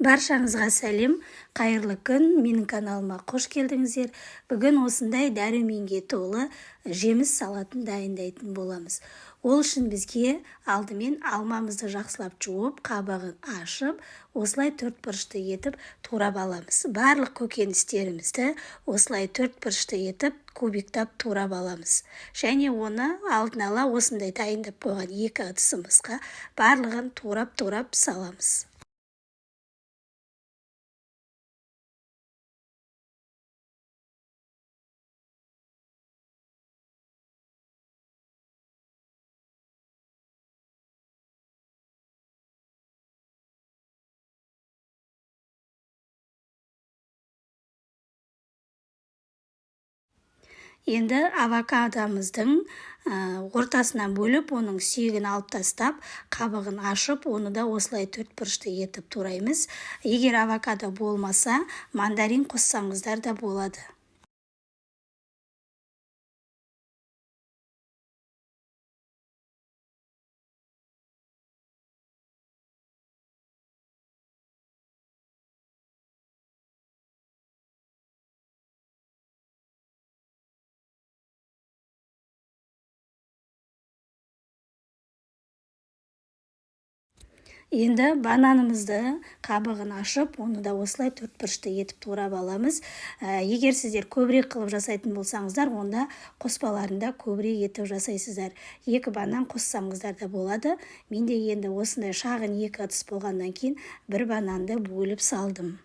Баршаңызға сәлем, қайырлы күн, менің каналыма қош келдіңіздер. Бүгін осындай дәруменге толы жеміс салатын дайындайтын боламыз. Ол үшін бізге алдымен алмамызды жақсылап жуып, қабығын ашып, осылай төртбұрышты етіп турап аламыз. Барлық көкөністерімізді осылай төртбұрышты етіп кубиктап турап аламыз. Және оны алдын ала осындай дайындап қойған екі ыдысымызға барлығын турап саламыз. Енді авокадомыздың ортасынан бөліп, оның сүйегін алып тастап, қабығын ашып, оны да осылай төртбұрышты етіп тураймыз. Егер авокадо болмаса, мандарин қоссаңыздар да болады. Енді бананымызды қабығын ашып, оны да осылай төртбұрышты етіп турап аламыз. Егер сіздер көбірек қылып жасайтын болсаңыздар, онда қоспаларында көбірек етіп жасайсыздар. Екі банан қоссаңыздар да болады. Менде енді осындай шағын екі ыдыс болғаннан кейін бір бананды бөліп салдым.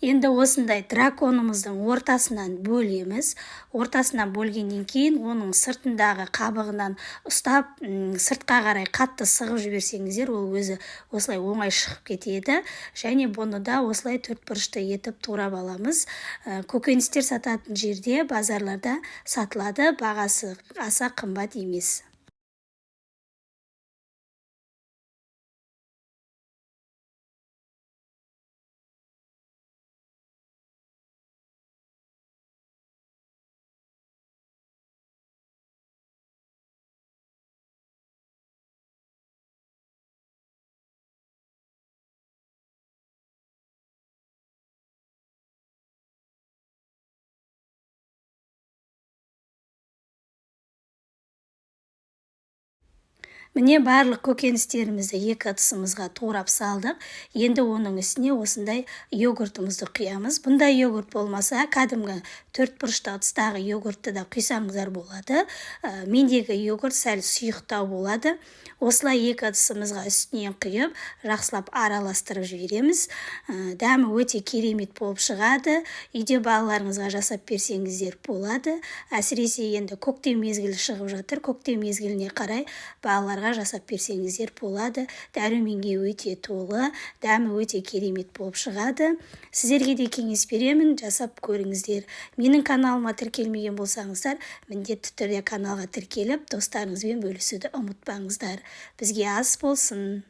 Енді осындай драконымыздың ортасынан бөлеміз. Ортасынан бөлгеннен кейін оның сыртындағы қабығынан ұстап, сыртқа қарай қатты сығып жіберсеңіздер, ол өзі осылай оңай шығып кетеді. Және бұны да осылай төртбұрышты етіп турап аламыз. Көкөністер сататын жерде, базарларда сатылады, бағасы аса қымбат емес. Міне барлық көкөністерімізді екі ыдысымызға турап салдық. Енді оның үстіне осындай йогуртымызды құямыз. Бұндай йогурт болмаса, кәдімгі төртбұрышты ыдыстағы йогуртты да құйсаңыздар болады. Мендегі йогурт сәл сұйықтау болады. Осылай екі ыдысымызға үстінен құйып, жақсылап араластырып жібереміз. Дәмі өте керемет болып шығады. Үйде балаларыңызға жасап берсеңіздер болады. Әсіресе енді көктем мезгілі шығып жатыр. Көктем мезгіліне қарай балаларға жасап берсеңіздер болады. Дәруменге өте толы, дәмі өте керемет болып шығады. Сіздерге де кеңес беремін, жасап көріңіздер. Менің каналыма тіркелмеген болсаңыздар, міндетті түрде каналға тіркеліп, достарыңызбен бөлісуді ұмытпаңыздар. Бізге ас болсын.